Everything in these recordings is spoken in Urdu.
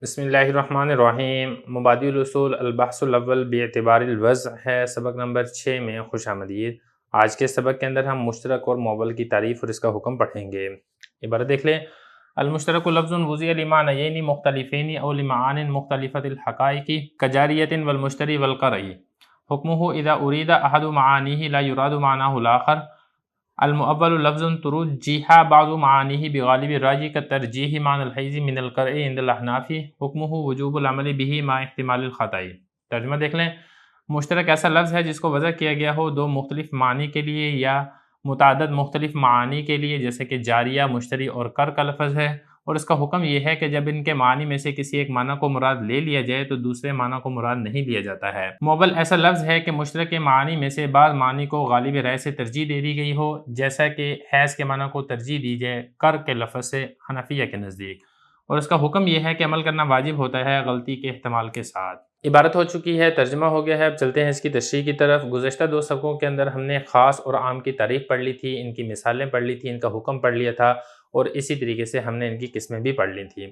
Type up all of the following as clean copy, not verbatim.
بسم اللہ الرحمن الرحیم۔ مبادی الاصول البحث الاول باعتبار الوضع ہے سبق نمبر 6 میں خوش آمدید۔ آج کے سبق کے اندر ہم مشترک اور موول کی تعریف اور اس کا حکم پڑھیں گے۔ عبارت دیکھ لیں۔ المشترک لفظ وضع لمعنیین مختلفین او لمعان مختلفۃ الحقائق کجاریۃ والمشتری والقرئی حکمہ اذا ارید احد معانیہ لا یراد معناہ الاخر۔ المؤول لفظ ترجیح بعض معانیہ بغالب الراجح کترجیح معنی الحیز من القرء عند الاحناف حکمہ وجوب العمل به مع احتمال الخطأ۔ ترجمہ دیکھ لیں۔ مشترک ایسا لفظ ہے جس کو وضع کیا گیا ہو دو مختلف معنی کے لیے یا متعدد مختلف معانی کے لیے، جیسے کہ جاریہ، مشتری اور کر کا لفظ ہے، اور اس کا حکم یہ ہے کہ جب ان کے معنی میں سے کسی ایک معنی کو مراد لے لیا جائے تو دوسرے معنی کو مراد نہیں لیا جاتا ہے۔ موول ایسا لفظ ہے کہ مشترک کے معنی میں سے بعض معنی کو غالب رائے سے ترجیح دے دی گئی ہو، جیسا کہ حیض کے معنی کو ترجیح دی جائے کر کے لفظ سے حنفیہ کے نزدیک، اور اس کا حکم یہ ہے کہ عمل کرنا واجب ہوتا ہے غلطی کے احتمال کے ساتھ۔ عبارت ہو چکی ہے، ترجمہ ہو گیا ہے، اب چلتے ہیں اس کی تشریح کی طرف۔ گزشتہ دو سبقوں کے اندر ہم نے خاص اور عام کی تعریف پڑھ لی تھی، ان کی مثالیں پڑھ لی تھی، ان کا حکم پڑھ لیا تھا، اور اسی طریقے سے ہم نے ان کی قسمیں بھی پڑھ لی تھیں۔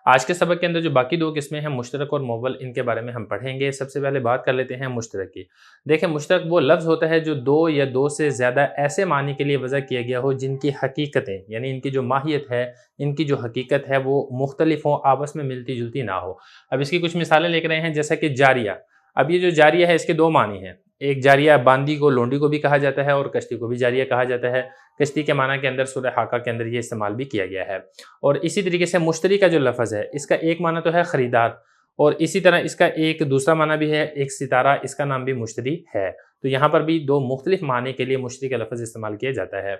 آج کے سبق کے اندر جو باقی دو قسمیں ہیں، مشترک اور موول، ان کے بارے میں ہم پڑھیں گے۔ سب سے پہلے بات کر لیتے ہیں مشترک کی۔ دیکھیں، مشترک وہ لفظ ہوتا ہے جو دو یا دو سے زیادہ ایسے معنی کے لیے وضع کیا گیا ہو جن کی حقیقتیں، یعنی ان کی جو ماہیت ہے، ان کی جو حقیقت ہے وہ مختلف ہوں، آپس میں ملتی جلتی نہ ہو۔ اب اس کی کچھ مثالیں لے کر رہے ہیں، جیسا کہ جاریہ۔ اب یہ جو جاریہ ہے اس کے دو معنی ہیں۔ ایک جاریہ باندی کو، لونڈی کو بھی کہا جاتا ہے، اور کشتی کو بھی جاریہ کہا جاتا ہے۔ کشتی کے معنی کے اندر سورہ حاقہ کے اندر یہ استعمال بھی کیا گیا ہے۔ اور اسی طریقے سے مشتری کا جو لفظ ہے، اس کا ایک معنی تو ہے خریدار، اور اسی طرح اس کا ایک دوسرا معنی بھی ہے ایک ستارہ، اس کا نام بھی مشتری ہے۔ تو یہاں پر بھی دو مختلف معنی کے لیے مشتری کا لفظ استعمال کیا جاتا ہے۔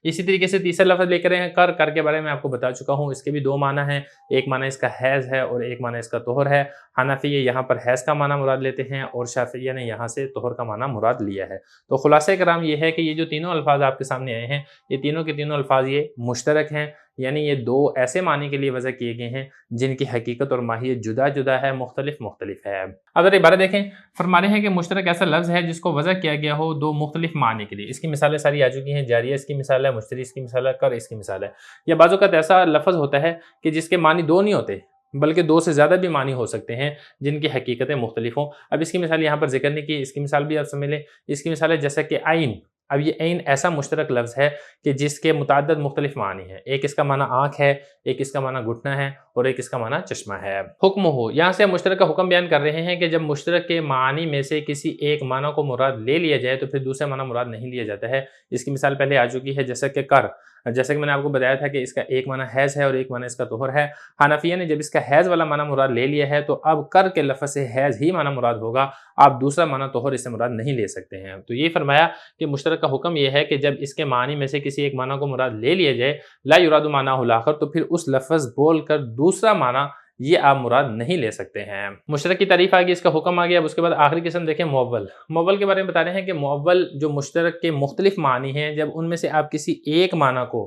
اسی طریقے سے تیسرا لفظ لے کر ہیں کر کے بارے میں آپ کو بتا چکا ہوں، اس کے بھی دو معنی ہیں، ایک معنی اس کا حیض ہے اور ایک معنی اس کا طہر ہے۔ حنفیہ یہاں پر حیض کا معنی مراد لیتے ہیں اور شافعیہ نے یہاں سے طہر کا معنی مراد لیا ہے۔ تو خلاصہ کرام یہ ہے کہ یہ جو تینوں الفاظ آپ کے سامنے آئے ہیں، یہ تینوں کے تینوں الفاظ یہ مشترک ہیں، یعنی یہ دو ایسے معنی کے لیے وضع کیے گئے ہیں جن کی حقیقت اور ماہیت جدا جدا ہے، مختلف ہے۔ اب اگر عبارت دیکھیں، فرما رہے ہیں کہ مشترک ایسا لفظ ہے جس کو وضع کیا گیا ہو دو مختلف معنی کے لیے۔ اس کی مثالیں ساری آ چکی ہیں، جاریہ اس کی مثال ہے، مشتری اس کی مثال ہے، کر اس کی مثال ہے۔ یا بعض اوقات ایسا لفظ ہوتا ہے کہ جس کے معنی دو نہیں ہوتے بلکہ دو سے زیادہ بھی معنی ہو سکتے ہیں جن کی حقیقتیں مختلف ہوں۔ اب اس کی مثال یہاں پر ذکر نہیں کی، اس کی مثال بھی آپ سمجھ لیں۔ اس کی مثال ہے جیسا کہ عین۔ اب یہ عین ایسا مشترک لفظ ہے کہ جس کے متعدد مختلف معنی ہیں، ایک اس کا معنی آنکھ ہے، ایک اس کا معنی گھٹنا ہے، اور ایک اس کا معنی چشمہ ہے۔ حکم ہو، یہاں سے ہم مشترک کا حکم بیان کر رہے ہیں کہ جب مشترک کے معنی میں سے کسی ایک معنی کو مراد لے لیا جائے تو پھر دوسرا معنی مراد نہیں لیا جاتا ہے۔ اس کی مثال پہلے آ چکی ہے، جیسا کہ کر، جیسا کہ میں نے آپ کو بتایا تھا کہ اس کا ایک معنی حیض ہے اور ایک معنی اس کا طہر ہے۔ حنفیہ نے جب اس کا حیض والا معنی مراد لے لیا ہے تو اب کر کے لفظ سے حیض ہی معنی مراد ہوگا، آپ دوسرا معنی طہر اس سے مراد نہیں لے سکتے ہیں۔ تو یہ فرمایا کہ مشترک کا حکم یہ ہے کہ جب اس کے معنی میں سے کسی ایک معنی کو مراد لے لیا جائے، لا یراد معناہ الاخر، تو پھر اس لفظ بول کر دوسرا معنی یہ آپ مراد نہیں لے سکتے ہیں۔ مشترک کی تعریف آگئی، اس کا حکم آ گیا۔ اب اس کے بعد آخری قسم دیکھیں، موول۔ موول کے بارے میں بتا رہے ہیں کہ موول جو مشترک کے مختلف معنی ہیں، جب ان میں سے آپ کسی ایک معنی کو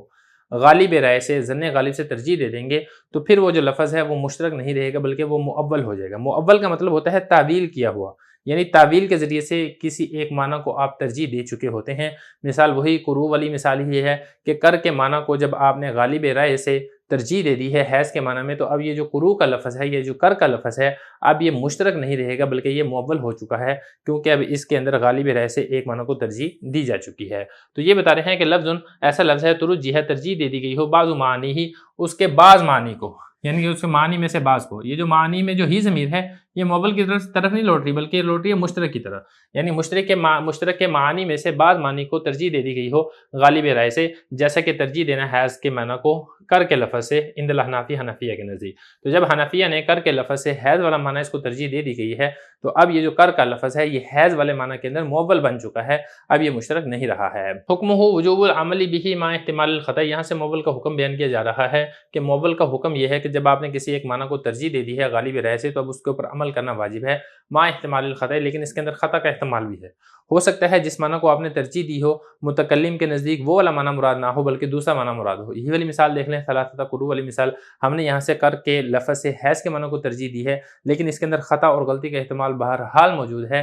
غالب رائے سے، ظن غالب سے ترجیح دے دیں گے تو پھر وہ جو لفظ ہے وہ مشترک نہیں رہے گا بلکہ وہ مؤول ہو جائے گا۔ مؤول کا مطلب ہوتا ہے تعویل کیا ہوا، یعنی تعویل کے ذریعے سے کسی ایک معنی کو آپ ترجیح دے چکے ہوتے ہیں۔ مثال وہی قروء والی مثال ہی ہے کہ کر کے معنی کو جب آپ نے غالب رائے سے ترجیح دے دی ہے حیض کے معنی میں، تو اب یہ جو قروء کا لفظ ہے، یہ جو کر کا لفظ ہے، اب یہ مشترک نہیں رہے گا بلکہ یہ مؤول ہو چکا ہے، کیونکہ اب اس کے اندر غالب رائے سے ایک معنی کو ترجیح دی جا چکی ہے۔ تو یہ بتا رہے ہیں کہ لفظ ایسا لفظ ہے ترجیح ترجیح دے دی گئی ہو بعض معنی ہی، اس کے بعض معنی کو، یعنی کہ اس کے معنی میں سے بعض کو۔ یہ جو معنی میں جو ہی ضمیر ہے یہ مؤول کی طرف نہیں لوٹ رہی بلکہ یہ لوٹ رہی ہے مشترک کی طرف، یعنی مشترک کے معنی میں سے بعض معنی کو ترجیح دے دی گئی ہو غالب رائے سے، جیسا کہ ترجیح دینا حیض کے معنی کو کر کے لفظ سے عند الاحناف، حنفیہ کے نزدیک۔ تو جب حنفیہ نے کر کے لفظ سے حیض والا معنی اس کو ترجیح دے دی گئی ہے تو اب یہ جو کر کا لفظ ہے یہ حیض والے معنی کے اندر مؤول بن چکا ہے، اب یہ مشترک نہیں رہا ہے۔ حکمہ وجوب العمل به مع احتمال الخطأ، یہاں سے مؤول کا حکم بیان کیا جا رہا ہے کہ مؤول کا حکم یہ ہے کہ جب آپ نے کسی ایک معنی کو ترجیح دے دی ہے غالب رائے سے تو اب اس کے اوپر عمل کرنا واجب ہے مع احتمال الخطأ، لیکن اس کے اندر خطا کا احتمال بھی ہے۔ ہو سکتا ہے جس معنی کو آپ نے ترجیح دی ہو متکلم کے نزدیک وہ والا معنی مراد نہ ہو بلکہ دوسرا معنی مراد ہو۔ یہی والی مثال دیکھ لیں، ثلاثۃ قروء والی مثال، ہم نے یہاں سے کر کے لفظ سے حیض کے معنی کو ترجیح دی ہے لیکن اس کے اندر خطا اور غلطی کا احتمال بہرحال موجود ہے۔